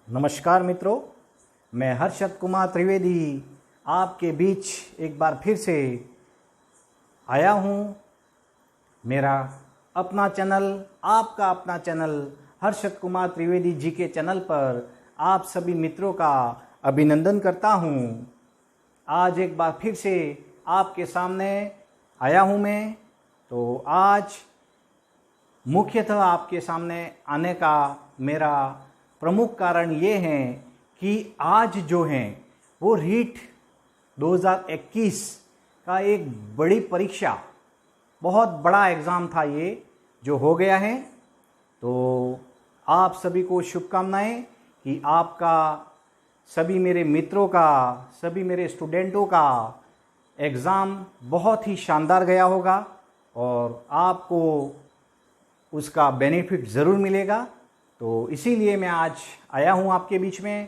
नमस्कार मित्रों, मैं हर्षद कुमार त्रिवेदी आपके बीच एक बार फिर से आया हूँ। मेरा अपना चैनल, आपका अपना चैनल हर्षद कुमार त्रिवेदी जी के चैनल पर आप सभी मित्रों का अभिनंदन करता हूँ। आज एक बार फिर से आपके सामने आया हूँ मैं। तो आज मुख्यतः आपके सामने आने का मेरा प्रमुख कारण ये है कि आज जो है वो रीट 2021 का एक बड़ी परीक्षा, बहुत बड़ा एग्ज़ाम था ये जो हो गया है। तो आप सभी को शुभकामनाएं कि आपका, सभी मेरे मित्रों का, सभी मेरे स्टूडेंटों का एग्ज़ाम बहुत ही शानदार गया होगा और आपको उसका बेनिफिट ज़रूर मिलेगा। तो इसीलिए मैं आज आया हूँ आपके बीच में।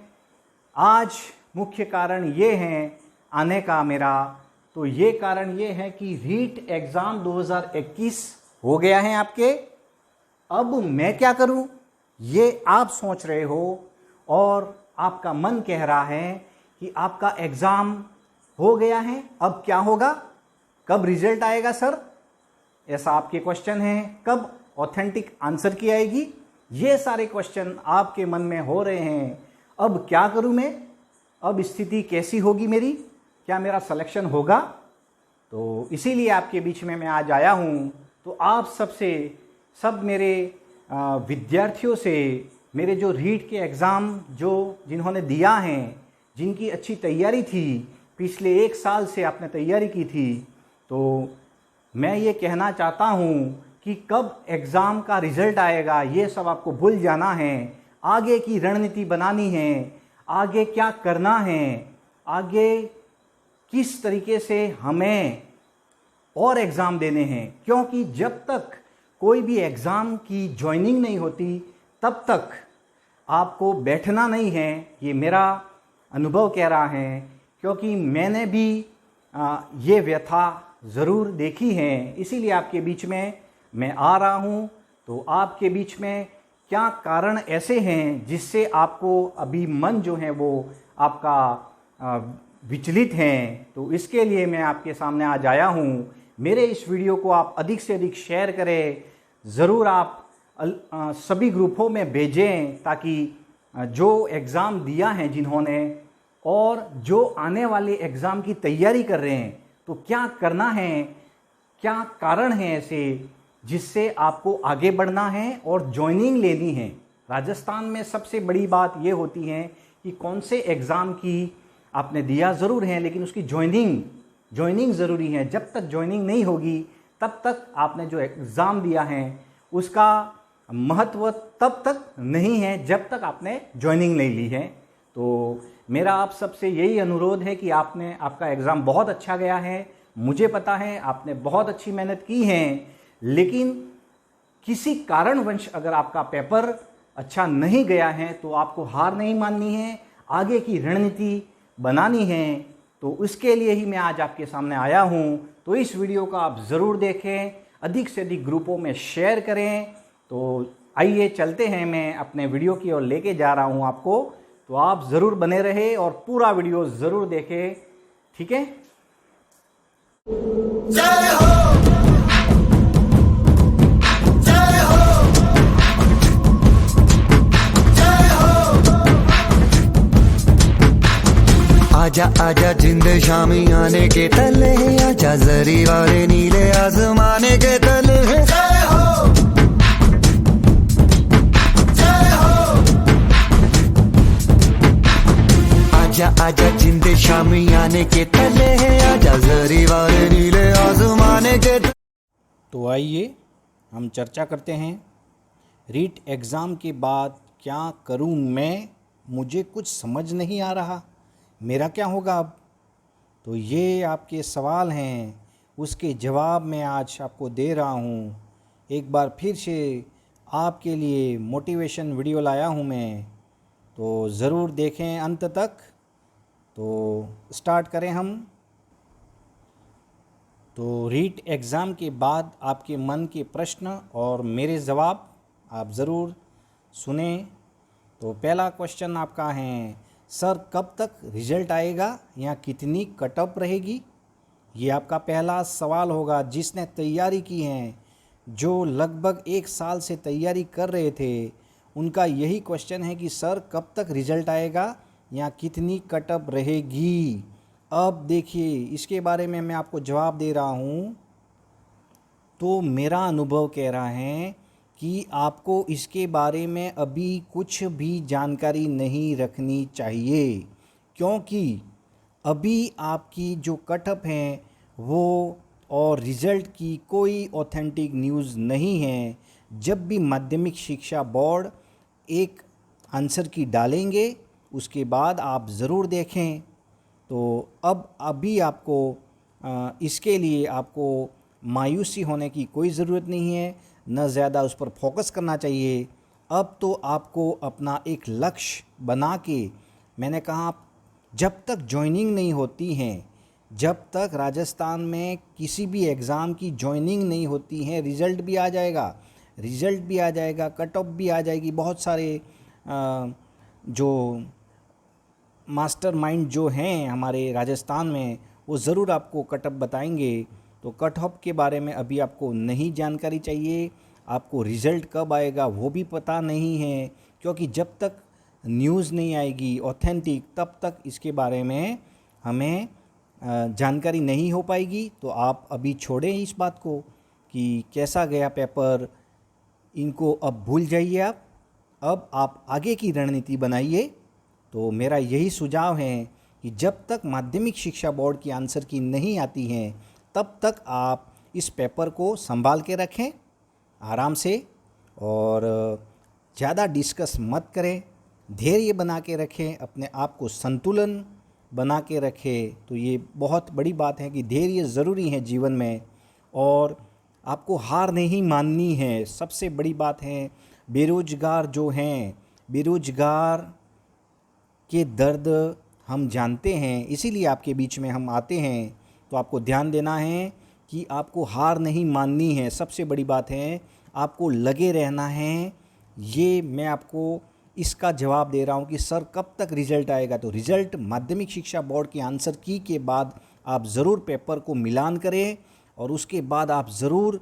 आज मुख्य कारण ये है आने का मेरा, तो ये कारण ये है कि रीट एग्ज़ाम 2021 हो गया है आपके। अब मैं क्या करूँ ये आप सोच रहे हो और आपका मन कह रहा है कि आपका एग्ज़ाम हो गया है, अब क्या होगा, कब रिजल्ट आएगा सर, ऐसा आपके क्वेश्चन है। कब ऑथेंटिक आंसर की आएगी, ये सारे क्वेश्चन आपके मन में हो रहे हैं। अब क्या करूं मैं, अब स्थिति कैसी होगी मेरी, क्या मेरा सिलेक्शन होगा। तो इसीलिए आपके बीच में मैं आज आया हूं। तो आप सब मेरे विद्यार्थियों से, मेरे जो रीट के एग्ज़ाम जिन्होंने दिया है, जिनकी अच्छी तैयारी थी, पिछले 1 साल से आपने तैयारी की थी, तो मैं ये कहना चाहता हूँ कि कब एग्ज़ाम का रिज़ल्ट आएगा ये सब आपको भूल जाना है। आगे की रणनीति बनानी है, आगे क्या करना है, आगे किस तरीके से हमें और एग्ज़ाम देने हैं। क्योंकि जब तक कोई भी एग्ज़ाम की ज्वाइनिंग नहीं होती तब तक आपको बैठना नहीं है, ये मेरा अनुभव कह रहा है। क्योंकि मैंने भी ये व्यथा ज़रूर देखी है, इसीलिए आपके बीच में मैं आ रहा हूँ। तो आपके बीच में क्या कारण ऐसे हैं जिससे आपको अभी मन जो है वो आपका विचलित हैं, तो इसके लिए मैं आपके सामने आज आया हूँ। मेरे इस वीडियो को आप अधिक से अधिक शेयर करें, ज़रूर आप सभी ग्रुपों में भेजें, ताकि जो एग्ज़ाम दिया है जिन्होंने और जो आने वाले एग्ज़ाम की तैयारी कर रहे हैं, तो क्या करना है, क्या कारण है ऐसे जिससे आपको आगे बढ़ना है और ज्वाइनिंग लेनी है। राजस्थान में सबसे बड़ी बात ये होती है कि कौन से एग्ज़ाम की आपने दिया ज़रूर है, लेकिन उसकी ज्वाइनिंग ज़रूरी है। जब तक ज्वाइनिंग नहीं होगी तब तक आपने जो एग्ज़ाम दिया है उसका महत्व तब तक नहीं है जब तक आपने ज्वाइनिंग नहीं ली है। तो मेरा आप सबसे यही अनुरोध है कि आपका एग्ज़ाम बहुत अच्छा गया है, मुझे पता है आपने बहुत अच्छी मेहनत की है, लेकिन किसी कारणवश अगर आपका पेपर अच्छा नहीं गया है तो आपको हार नहीं माननी है, आगे की रणनीति बनानी है। तो उसके लिए ही मैं आज आपके सामने आया हूँ। तो इस वीडियो को आप ज़रूर देखें, अधिक से अधिक ग्रुपों में शेयर करें। तो आइए चलते हैं, मैं अपने वीडियो की ओर लेके जा रहा हूँ आपको। तो आप ज़रूर बने रहे और पूरा वीडियो ज़रूर देखें, ठीक है। जय हो, जय हो, जय हो। आजा आजा जिंद शामी आने के तले, आजा जरी वाले नीले आसमाने के तले। जय हो, जय हो। आजा आजा जिंद शामी आने के तले, आजा जरी वाले नीले आसमाने के तले। तो आइए हम चर्चा करते हैं। रीट एग्ज़ाम के बाद क्या करूं मैं, मुझे कुछ समझ नहीं आ रहा, मेरा क्या होगा अब। तो ये आपके सवाल हैं, उसके जवाब मैं आज आपको दे रहा हूँ। एक बार फिर से आपके लिए मोटिवेशन वीडियो लाया हूँ मैं, तो ज़रूर देखें अंत तक। तो स्टार्ट करें हम। तो रीट एग्ज़ाम के बाद आपके मन के प्रश्न और मेरे जवाब आप ज़रूर सुने। तो पहला क्वेश्चन आपका है, सर कब तक रिजल्ट आएगा या कितनी कट ऑफ रहेगी? ये आपका पहला सवाल होगा। जिसने तैयारी की है, जो लगभग 1 साल से तैयारी कर रहे थे, उनका यही क्वेश्चन है कि सर कब तक रिजल्ट आएगा या कितनी कट ऑफ रहेगी। अब देखिए, इसके बारे में मैं आपको जवाब दे रहा हूँ। तो मेरा अनुभव कह रहा है कि आपको इसके बारे में अभी कुछ भी जानकारी नहीं रखनी चाहिए, क्योंकि अभी आपकी जो कट ऑफ है वो और रिज़ल्ट की कोई ऑथेंटिक न्यूज़ नहीं है। जब भी माध्यमिक शिक्षा बोर्ड एक आंसर की डालेंगे, उसके बाद आप ज़रूर देखें। तो अब अभी आपको इसके लिए आपको मायूसी होने की कोई ज़रूरत नहीं है, न ज़्यादा उस पर फोकस करना चाहिए। अब तो आपको अपना एक लक्ष्य बना के, मैंने कहा जब तक जॉइनिंग नहीं होती हैं, जब तक राजस्थान में किसी भी एग्ज़ाम की जॉइनिंग नहीं होती है, रिज़ल्ट भी आ जाएगा, कट ऑफ भी आ जाएगी। बहुत सारे जो मास्टर माइंड जो हैं हमारे राजस्थान में, वो ज़रूर आपको कट ऑफ बताएंगे। तो कट ऑफ के बारे में अभी आपको नहीं जानकारी चाहिए। आपको रिज़ल्ट कब आएगा वो भी पता नहीं है, क्योंकि जब तक न्यूज़ नहीं आएगी ऑथेंटिक, तब तक इसके बारे में हमें जानकारी नहीं हो पाएगी। तो आप अभी छोड़ें इस बात को कि कैसा गया पेपर, इनको अब भूल जाइए अब आप आगे की रणनीति बनाइए। तो मेरा यही सुझाव है कि जब तक माध्यमिक शिक्षा बोर्ड की आंसर की नहीं आती हैं, तब तक आप इस पेपर को संभाल के रखें आराम से, और ज़्यादा डिस्कस मत करें, धैर्य बना के रखें, अपने आप को संतुलन बना के रखें। तो ये बहुत बड़ी बात है कि धैर्य ज़रूरी है जीवन में, और आपको हार नहीं माननी है। सबसे बड़ी बात है, बेरोज़गार जो हैं, बेरोज़गार के दर्द हम जानते हैं, इसीलिए आपके बीच में हम आते हैं। तो आपको ध्यान देना है कि आपको हार नहीं माननी है। सबसे बड़ी बात है, आपको लगे रहना है। ये मैं आपको इसका जवाब दे रहा हूँ कि सर कब तक रिज़ल्ट आएगा। तो रिज़ल्ट माध्यमिक शिक्षा बोर्ड की आंसर की के बाद आप ज़रूर पेपर को मिलान करें, और उसके बाद आप ज़रूर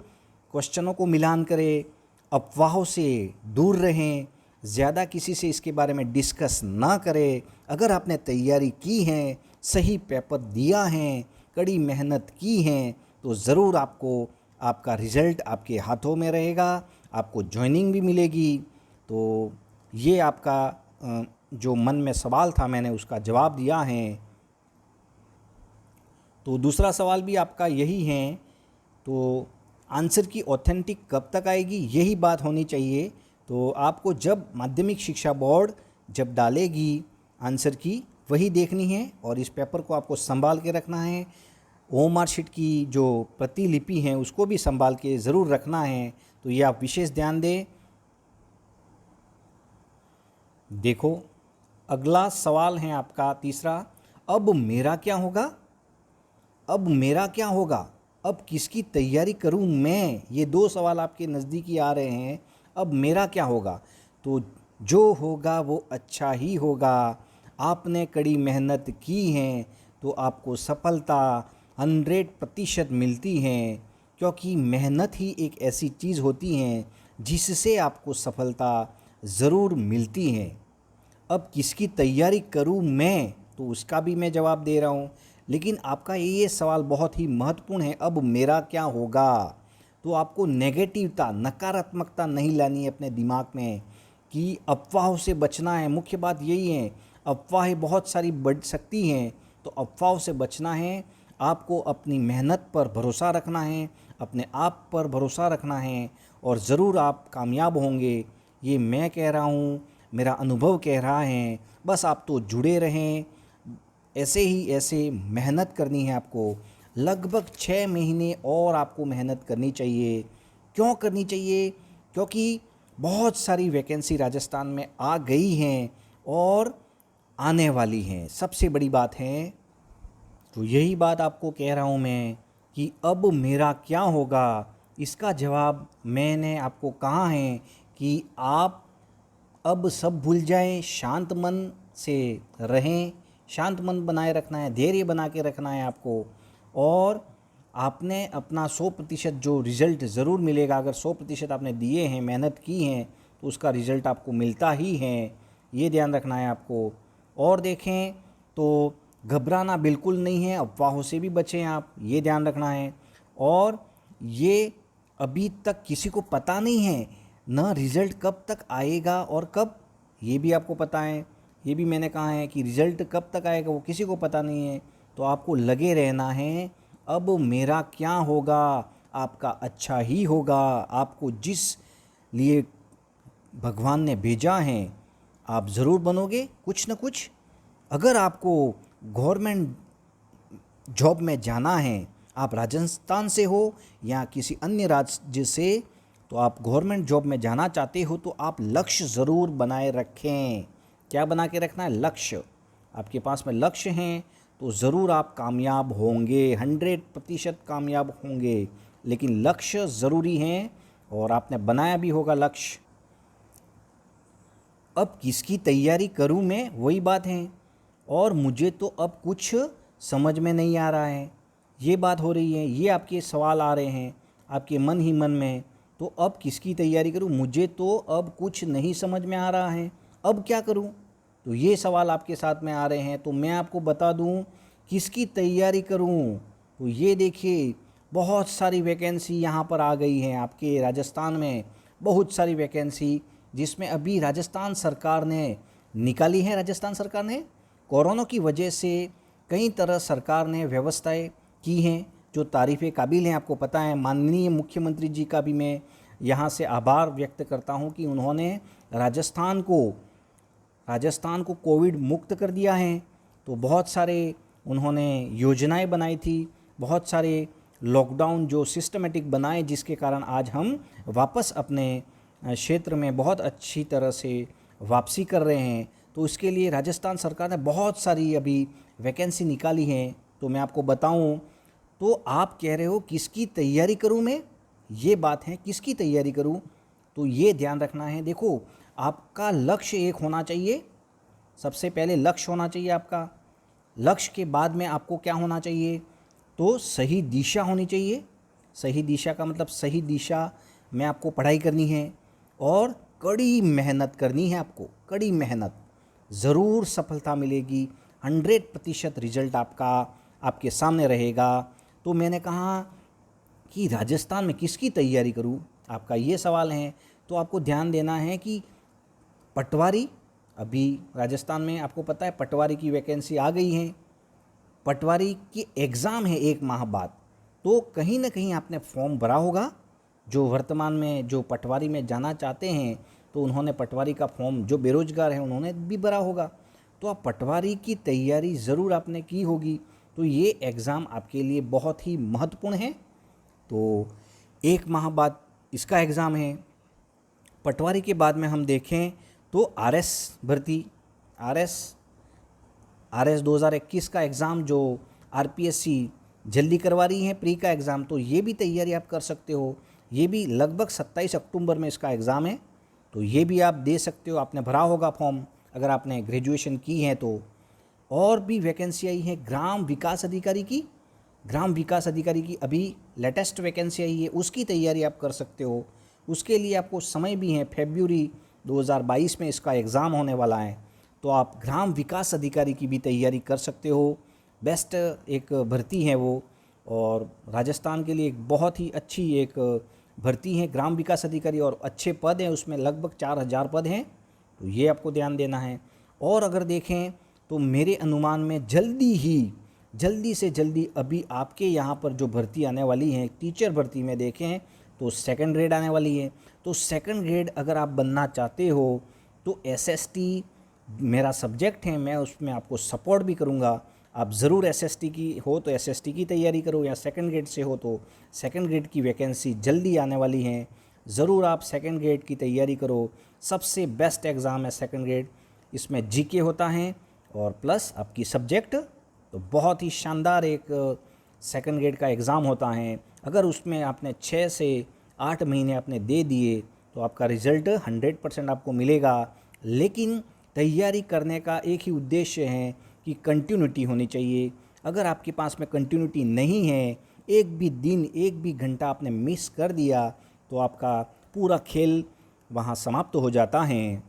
क्वेश्चनों को मिलान करें। अफवाहों से दूर रहें, ज़्यादा किसी से इसके बारे में डिस्कस ना करें। अगर आपने तैयारी की है, सही पेपर दिया है, कड़ी मेहनत की है, तो ज़रूर आपको आपका रिज़ल्ट आपके हाथों में रहेगा, आपको जॉइनिंग भी मिलेगी। तो ये आपका जो मन में सवाल था, मैंने उसका जवाब दिया है। तो दूसरा सवाल भी आपका यही है, तो आंसर की ऑथेंटिक कब तक आएगी, यही बात होनी चाहिए। तो आपको जब माध्यमिक शिक्षा बोर्ड जब डालेगी आंसर की, वही देखनी है, और इस पेपर को आपको संभाल के रखना है। ओएमआर शीट की जो प्रतिलिपि हैं उसको भी संभाल के ज़रूर रखना है। तो ये आप विशेष ध्यान दें। देखो, अगला सवाल है आपका तीसरा, अब मेरा क्या होगा? अब मेरा क्या होगा? अब किसकी तैयारी करूं मैं? ये 2 सवाल आपके नज़दीकी आ रहे हैं। अब मेरा क्या होगा? तो जो होगा वो अच्छा ही होगा। आपने कड़ी मेहनत की है तो आपको सफलता 100% मिलती है, क्योंकि मेहनत ही एक ऐसी चीज़ होती है जिससे आपको सफलता ज़रूर मिलती है। अब किसकी तैयारी करूं मैं, तो उसका भी मैं जवाब दे रहा हूं। लेकिन आपका ये सवाल बहुत ही महत्वपूर्ण है, अब मेरा क्या होगा। तो आपको नेगेटिवता, नकारात्मकता नहीं लानी है अपने दिमाग में, कि अफवाहों से बचना है। मुख्य बात यही है, अफवाहें बहुत सारी बढ़ सकती हैं, तो अफवाहों से बचना है। आपको अपनी मेहनत पर भरोसा रखना है, अपने आप पर भरोसा रखना है, और ज़रूर आप कामयाब होंगे। ये मैं कह रहा हूँ, मेरा अनुभव कह रहा है। बस आप तो जुड़े रहें, ऐसे मेहनत करनी है आपको। लगभग 6 महीने और आपको मेहनत करनी चाहिए। क्यों करनी चाहिए? क्योंकि बहुत सारी वैकेंसी राजस्थान में आ गई हैं और आने वाली हैं। सबसे बड़ी बात है, तो यही बात आपको कह रहा हूँ मैं कि अब मेरा क्या होगा, इसका जवाब मैंने आपको कहा है कि आप अब सब भूल जाएं, शांत मन से रहें, शांत मन बनाए रखना है, धैर्य बना के रखना है आपको। और आपने अपना 100% जो रिज़ल्ट ज़रूर मिलेगा, अगर 100% आपने दिए हैं, मेहनत की हैं, तो उसका रिज़ल्ट आपको मिलता ही है, ये ध्यान रखना है आपको। और देखें तो घबराना बिल्कुल नहीं है, अफवाहों से भी बचें आप, ये ध्यान रखना है। और ये अभी तक किसी को पता नहीं है ना रिज़ल्ट कब तक आएगा और कब, ये भी आपको पता है, ये भी मैंने कहा है कि रिज़ल्ट कब तक आएगा वो किसी को पता नहीं है। तो आपको लगे रहना है, अब मेरा क्या होगा, आपका अच्छा ही होगा। आपको जिस लिए भगवान ने भेजा है आप ज़रूर बनोगे कुछ न कुछ। अगर आपको गवर्नमेंट जॉब में जाना है, आप राजस्थान से हो या किसी अन्य राज्य से, तो आप गवर्नमेंट जॉब में जाना चाहते हो तो आप लक्ष्य ज़रूर बनाए रखें। क्या बना के रखना है? लक्ष्य। आपके पास में लक्ष्य हैं तो ज़रूर आप कामयाब होंगे, 100% कामयाब होंगे। लेकिन लक्ष्य ज़रूरी हैं और आपने बनाया भी होगा लक्ष्य। अब किसकी तैयारी करूं मैं, वही बात है। और मुझे तो अब कुछ समझ में नहीं आ रहा है, ये बात हो रही है, ये आपके सवाल आ रहे हैं आपके मन ही मन में। तो अब किसकी तैयारी करूं, मुझे तो अब कुछ नहीं समझ में आ रहा है, अब क्या करूं? तो ये सवाल आपके साथ में आ रहे हैं। तो मैं आपको बता दूं किसकी तैयारी करूं। तो ये देखिए, बहुत सारी वैकेंसी यहाँ पर आ गई हैं आपके राजस्थान में, बहुत सारी वैकेंसी जिसमें अभी राजस्थान सरकार ने निकाली है। राजस्थान सरकार ने कोरोना की वजह से कई तरह सरकार ने व्यवस्थाएं की हैं जो तारीफ़ काबिल हैं। आपको पता है, माननीय मुख्यमंत्री जी का भी मैं यहाँ से आभार व्यक्त करता हूँ कि उन्होंने राजस्थान को कोविड मुक्त कर दिया है। तो बहुत सारे उन्होंने योजनाएं बनाई थी, बहुत सारे लॉकडाउन जो सिस्टमेटिक बनाए, जिसके कारण आज हम वापस अपने क्षेत्र में बहुत अच्छी तरह से वापसी कर रहे हैं। तो इसके लिए राजस्थान सरकार ने बहुत सारी अभी वैकेंसी निकाली हैं। तो मैं आपको बताऊं, तो आप कह रहे हो किसकी तैयारी करूं मैं, ये बात है, किसकी तैयारी करूं। तो ये ध्यान रखना है। देखो, आपका लक्ष्य एक होना चाहिए, सबसे पहले लक्ष्य होना चाहिए आपका। लक्ष्य के बाद में आपको क्या होना चाहिए, तो सही दिशा होनी चाहिए। सही दिशा का मतलब सही दिशा में आपको पढ़ाई करनी है और कड़ी मेहनत करनी है आपको, कड़ी मेहनत। ज़रूर सफलता मिलेगी, 100% रिजल्ट आपके सामने रहेगा। तो मैंने कहा कि राजस्थान में किसकी तैयारी करूं, आपका ये सवाल है। तो आपको ध्यान देना है कि पटवारी, अभी राजस्थान में आपको पता है पटवारी की वैकेंसी आ गई है। पटवारी की एग्ज़ाम है 1 माह बाद। तो कहीं ना कहीं आपने फॉर्म भरा होगा, जो वर्तमान में जो पटवारी में जाना चाहते हैं तो उन्होंने पटवारी का फॉर्म, जो बेरोजगार हैं उन्होंने भी भरा होगा। तो आप पटवारी की तैयारी ज़रूर आपने की होगी। तो ये एग्ज़ाम आपके लिए बहुत ही महत्वपूर्ण है। तो 1 माह बाद इसका एग्ज़ाम है। पटवारी के बाद में हम देखें तो आरएस भर्ती, आरएस 2021 का एग्ज़ाम जो आरपीएससी जल्दी करवा रही है, प्री का एग्ज़ाम। तो ये भी तैयारी आप कर सकते हो। ये भी लगभग 27 अक्टूबर में इसका एग्ज़ाम है। तो ये भी आप दे सकते हो, आपने भरा होगा फॉर्म अगर आपने ग्रेजुएशन की है तो। और भी वैकेंसी आई है ग्राम विकास अधिकारी की, ग्राम विकास अधिकारी की अभी लेटेस्ट वैकेंसी आई है, उसकी तैयारी आप कर सकते हो। उसके लिए आपको समय भी है, फरवरी 2022 में इसका एग्ज़ाम होने वाला है। तो आप ग्राम विकास अधिकारी की भी तैयारी कर सकते हो। बेस्ट एक भर्ती है वो, और राजस्थान के लिए एक बहुत ही अच्छी एक भर्ती है ग्राम विकास अधिकारी, और अच्छे पद हैं उसमें, लगभग 4000 पद हैं। तो ये आपको ध्यान देना है। और अगर देखें तो मेरे अनुमान में जल्दी से जल्दी अभी आपके यहाँ पर जो भर्ती आने वाली है, टीचर भर्ती में देखें तो 2nd ग्रेड आने वाली है। तो 2nd ग्रेड अगर आप बनना चाहते हो तो एसएसटी मेरा सब्जेक्ट है, मैं उसमें आपको सपोर्ट भी करूँगा। आप ज़रूर एसएसटी की हो तो एसएसटी की तैयारी करो, या 2nd ग्रेड से हो तो 2nd ग्रेड की वैकेंसी जल्दी आने वाली हैं। ज़रूर आप 2nd ग्रेड की तैयारी करो। सबसे बेस्ट एग्ज़ाम है 2nd ग्रेड। इसमें जीके होता है और प्लस आपकी सब्जेक्ट। तो बहुत ही शानदार एक 2nd ग्रेड का एग्ज़ाम होता है। अगर उसमें आपने 6 से 8 महीने आपने दे दिए तो आपका रिज़ल्ट 100% आपको मिलेगा। लेकिन तैयारी करने का एक ही उद्देश्य है कि कंटिन्यूटी होनी चाहिए। अगर आपके पास में कंटिन्यूटी नहीं है, एक भी दिन एक भी घंटा आपने मिस कर दिया तो आपका पूरा खेल वहाँ समाप्त हो जाता है।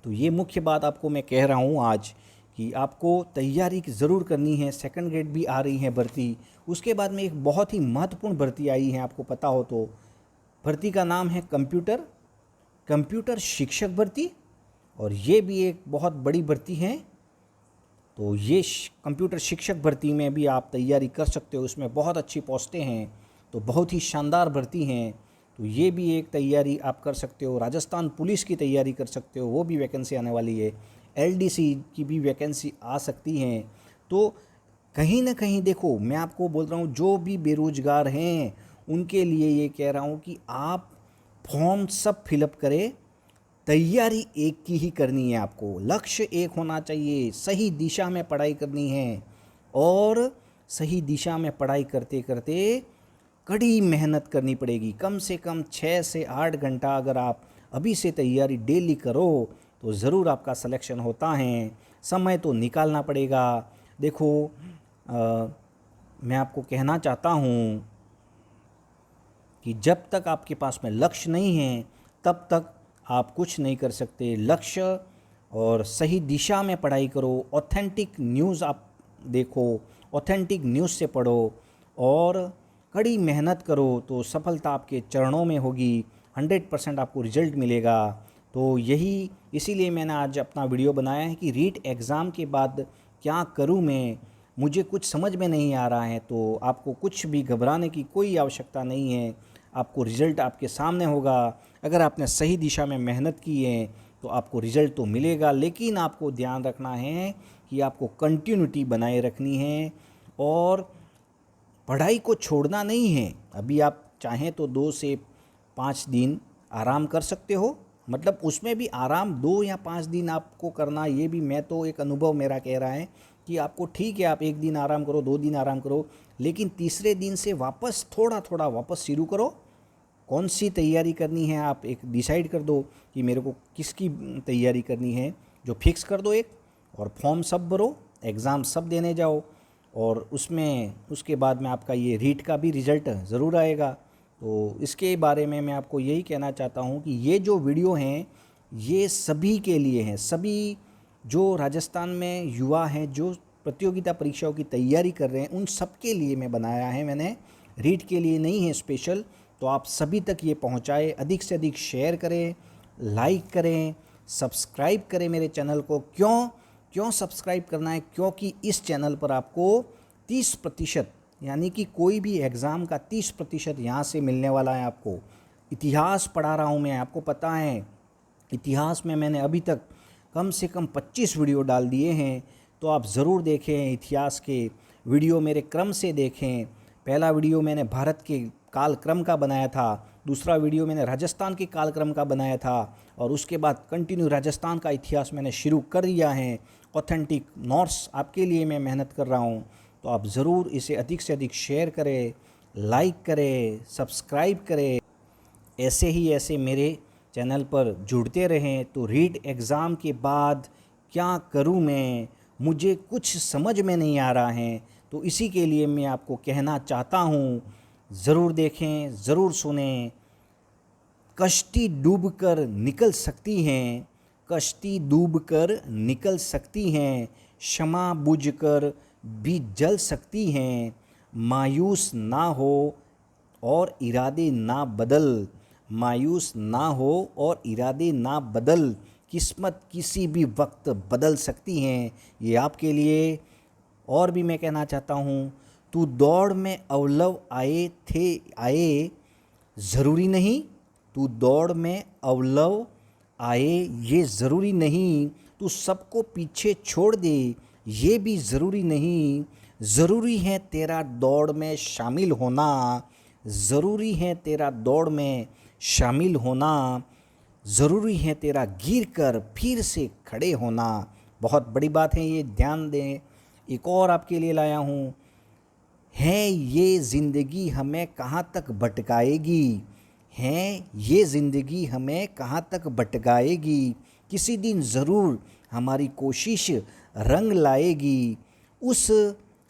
तो ये मुख्य बात आपको मैं कह रहा हूँ आज कि आपको तैयारी ज़रूर करनी है। सेकंड ग्रेड भी आ रही है भर्ती, उसके बाद में एक बहुत ही महत्वपूर्ण भर्ती आई है, आपको पता हो तो। भर्ती का नाम है कंप्यूटर शिक्षक भर्ती, और ये भी एक बहुत बड़ी भर्ती है। तो ये कंप्यूटर शिक्षक भर्ती में भी आप तैयारी कर सकते हो, उसमें बहुत अच्छी पोस्टें हैं, तो बहुत ही शानदार भर्ती हैं। तो ये भी एक तैयारी आप कर सकते हो। राजस्थान पुलिस की तैयारी कर सकते हो, वो भी वैकेंसी आने वाली है। एलडीसी की भी वैकेंसी आ सकती हैं। तो कहीं ना कहीं देखो, मैं आपको बोल रहा हूँ, जो भी बेरोजगार हैं उनके लिए ये कह रहा हूँ कि आप फॉर्म सब फिलअप करें। तैयारी एक की ही करनी है, आपको लक्ष्य एक होना चाहिए, सही दिशा में पढ़ाई करनी है, और सही दिशा में पढ़ाई करते करते कड़ी मेहनत करनी पड़ेगी। कम से कम 6 से 8 घंटा अगर आप अभी से तैयारी डेली करो तो ज़रूर आपका सिलेक्शन होता है। समय तो निकालना पड़ेगा। देखो, मैं आपको कहना चाहता हूँ कि जब तक आपके पास में लक्ष्य नहीं है तब तक आप कुछ नहीं कर सकते। लक्ष्य और सही दिशा में पढ़ाई करो, ऑथेंटिक न्यूज़ आप देखो, ऑथेंटिक न्यूज़ से पढ़ो और कड़ी मेहनत करो तो सफलता आपके चरणों में होगी। 100% आपको रिजल्ट मिलेगा। तो यही इसीलिए मैंने आज अपना वीडियो बनाया है कि रीट एग्ज़ाम के बाद क्या करूं मैं, मुझे कुछ समझ में नहीं आ रहा है। तो आपको कुछ भी घबराने की कोई आवश्यकता नहीं है, आपको रिज़ल्ट आपके सामने होगा। अगर आपने सही दिशा में मेहनत की है तो आपको रिज़ल्ट तो मिलेगा, लेकिन आपको ध्यान रखना है कि आपको कंटिन्यूटी बनाए रखनी है और पढ़ाई को छोड़ना नहीं है। अभी आप चाहें तो 2 से 5 दिन आराम कर सकते हो, मतलब उसमें भी आराम 2 या 5 दिन आपको करना, ये भी मैं तो एक अनुभव मेरा कह रहा है कि आपको ठीक है, आप 1 दिन आराम करो, 2 दिन आराम करो, लेकिन तीसरे दिन से वापस थोड़ा थोड़ा वापस शुरू करो। कौन सी तैयारी करनी है आप एक डिसाइड कर दो कि मेरे को किसकी तैयारी करनी है, जो फिक्स कर दो एक, और फॉर्म सब भरो, एग्ज़ाम सब देने जाओ, और उसमें उसके बाद में आपका ये रीट का भी रिज़ल्ट ज़रूर आएगा। तो इसके बारे में मैं आपको यही कहना चाहता हूँ कि ये जो वीडियो हैं ये सभी के लिए हैं, सभी जो राजस्थान में युवा हैं, जो प्रतियोगिता परीक्षाओं की तैयारी कर रहे हैं, उन सब के लिए मैं बनाया है। मैंने रीट के लिए नहीं है स्पेशल। तो आप सभी तक ये पहुँचाए, अधिक से अधिक शेयर करें, लाइक करें, सब्सक्राइब करें मेरे चैनल को। क्यों सब्सक्राइब करना है? क्योंकि इस चैनल पर आपको 30%, यानी कि कोई भी एग्ज़ाम का 30% यहाँ से मिलने वाला है आपको। इतिहास पढ़ा रहा हूँ मैं, आपको पता है इतिहास में मैंने अभी तक कम से कम 25 वीडियो डाल दिए हैं। तो आप ज़रूर देखें, इतिहास के वीडियो मेरे क्रम से देखें। पहला वीडियो मैंने भारत के कालक्रम का बनाया था, दूसरा वीडियो मैंने राजस्थान के कालक्रम का बनाया था, और उसके बाद कंटिन्यू राजस्थान का इतिहास मैंने शुरू कर दिया है। ऑथेंटिक नोट्स आपके लिए मैं मेहनत कर रहा हूँ। तो आप ज़रूर इसे अधिक से अधिक शेयर करें, लाइक करें, सब्सक्राइब करें। ऐसे मेरे चैनल पर जुड़ते रहें। तो रीट एग्ज़ाम के बाद क्या करूं मैं, मुझे कुछ समझ में नहीं आ रहा है, तो इसी के लिए मैं आपको कहना चाहता हूं, ज़रूर देखें, ज़रूर सुनें। कश्ती डूबकर निकल सकती हैं, कश्ती डूबकर निकल सकती हैं, शमा बुझकर भी जल सकती हैं। मायूस ना हो और इरादे ना बदल, मायूस ना हो और इरादे ना बदल, किस्मत किसी भी वक्त बदल सकती हैं। ये आपके लिए। और भी मैं कहना चाहता हूँ, तू दौड़ में अवलव आए ज़रूरी नहीं, तू दौड़ में अवलव आए ये ज़रूरी नहीं, तू सबको पीछे छोड़ दे ये भी ज़रूरी नहीं। ज़रूरी है तेरा दौड़ में शामिल होना, ज़रूरी है तेरा दौड़ में शामिल होना, ज़रूरी है तेरा गिर कर फिर से खड़े होना। बहुत बड़ी बात है ये, ध्यान दें। एक और आपके लिए लाया हूँ, है ये ज़िंदगी हमें कहाँ तक भटकाएगी, है ये ज़िंदगी हमें कहाँ तक भटकाएगी, किसी दिन ज़रूर हमारी कोशिश रंग लाएगी। उस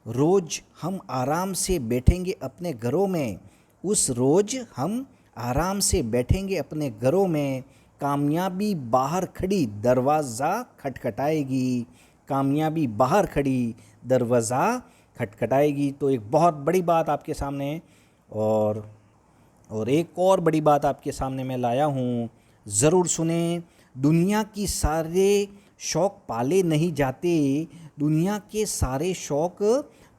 रोज़ हम आराम से बैठेंगे अपने घरों में, उस रोज़ हम आराम से बैठेंगे अपने घरों में। कामयाबी बाहर खड़ी दरवाज़ा खटखटाएगी, कामयाबी बाहर खड़ी दरवाज़ा खटखटाएगी। तो एक बहुत बड़ी बात आपके सामने और एक और बड़ी बात आपके सामने मैं लाया हूँ, ज़रूर सुने। दुनिया की सारे शौक़ पाले नहीं जाते, दुनिया के सारे शौक़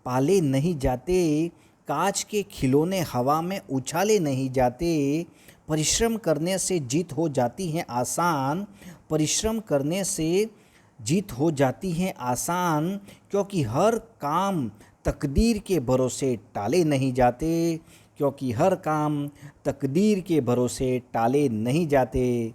पाले नहीं जाते। कांच के खिलौने हवा में उछाले नहीं जाते। परिश्रम करने से जीत हो जाती है आसान, परिश्रम करने से जीत हो जाती है आसान। क्योंकि हर काम तकदीर के भरोसे टाले नहीं जाते, क्योंकि हर काम तकदीर के भरोसे टाले नहीं जाते।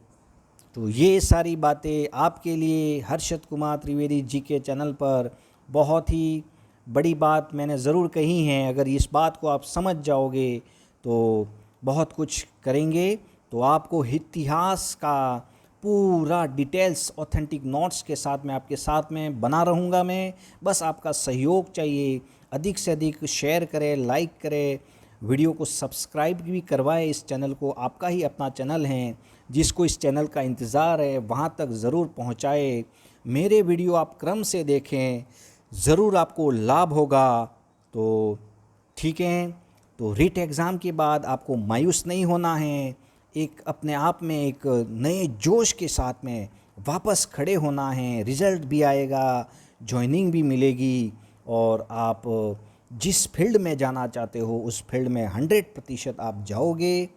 तो ये सारी बातें आपके लिए हर्षद कुमार त्रिवेदी जी के चैनल पर बहुत ही बड़ी बात मैंने ज़रूर कही हैं। अगर इस बात को आप समझ जाओगे तो बहुत कुछ करेंगे। तो आपको इतिहास का पूरा डिटेल्स ऑथेंटिक नोट्स के साथ मैं आपके साथ में बना रहूँगा। मैं बस आपका सहयोग चाहिए। अधिक से अधिक शेयर करें, लाइक करें, वीडियो को सब्सक्राइब भी करवाएं। इस चैनल को आपका ही अपना चैनल है, जिसको इस चैनल का इंतज़ार है वहाँ तक ज़रूर पहुँचाए। मेरे वीडियो आप क्रम से देखें, ज़रूर आपको लाभ होगा। तो ठीक है, तो रीट एग्ज़ाम के बाद आपको मायूस नहीं होना है। एक अपने आप में एक नए जोश के साथ में वापस खड़े होना है। रिज़ल्ट भी आएगा, जॉइनिंग भी मिलेगी और आप जिस फील्ड में जाना चाहते हो उस फील्ड में 100% आप जाओगे।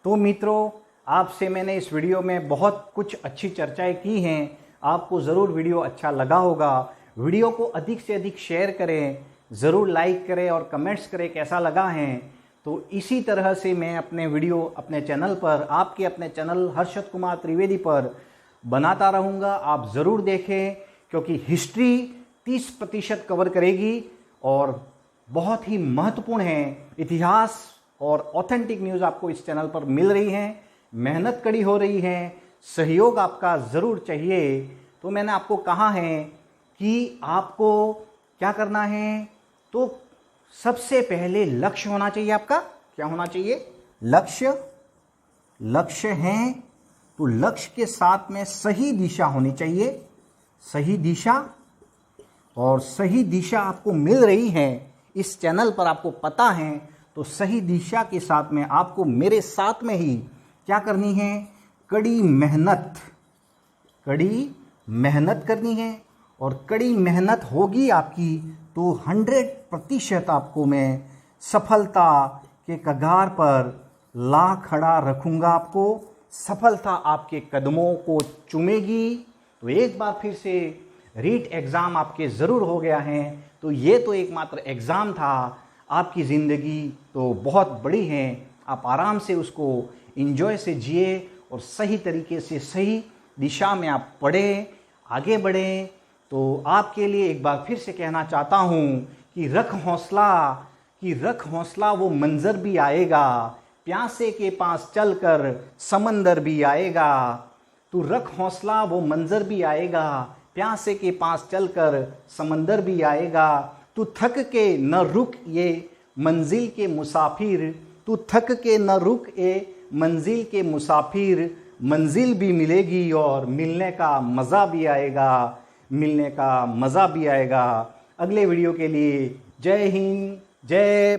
तो मित्रों, आपसे मैंने इस वीडियो में बहुत कुछ अच्छी चर्चाएं की हैं। आपको ज़रूर वीडियो अच्छा लगा होगा। वीडियो को अधिक से अधिक शेयर करें, ज़रूर लाइक करें और कमेंट्स करें कैसा लगा है। तो इसी तरह से मैं अपने वीडियो अपने चैनल पर, आपके अपने चैनल हर्षद कुमार त्रिवेदी पर बनाता रहूँगा। आप ज़रूर देखें, क्योंकि हिस्ट्री 30% कवर करेगी और बहुत ही महत्वपूर्ण है। इतिहास और ऑथेंटिक न्यूज़ आपको इस चैनल पर मिल रही हैं। मेहनत कड़ी हो रही है, सहयोग आपका ज़रूर चाहिए। तो मैंने आपको कहा है कि आपको क्या करना है। तो सबसे पहले लक्ष्य होना चाहिए आपका। क्या होना चाहिए? लक्ष्य है तो लक्ष्य के साथ में सही दिशा होनी चाहिए। सही दिशा, और सही दिशा आपको मिल रही है इस चैनल पर, आपको पता है। तो सही दिशा के साथ में आपको मेरे साथ में ही क्या करनी है? कड़ी मेहनत करनी है। और कड़ी मेहनत होगी आपकी तो 100% आपको मैं सफलता के कगार पर ला खड़ा रखूँगा। आपको सफलता आपके कदमों को चूमेगी। तो एक बार फिर से रीट एग्ज़ाम आपके ज़रूर हो गया है। तो ये तो एकमात्र एग्ज़ाम था। आपकी ज़िंदगी तो बहुत बड़ी है, आप आराम से उसको एंजॉय से जिए और सही तरीके से सही दिशा में आप पढ़ें, आगे बढ़ें। तो आपके लिए एक बार फिर से कहना चाहता हूँ कि रख हौसला वो मंज़र भी आएगा। प्यासे के पास चलकर समंदर भी आएगा। तू रख हौसला वो मंज़र भी आएगा। प्यासे के पास चलकर समंदर भी आएगा। तू थक के न रुक ये मंजिल के मुसाफिर, तू थक के न रुक ये मंजिल के मुसाफिर। मंजिल भी मिलेगी और मिलने का मज़ा भी आएगा। अगले वीडियो के लिए जय हिंद, जय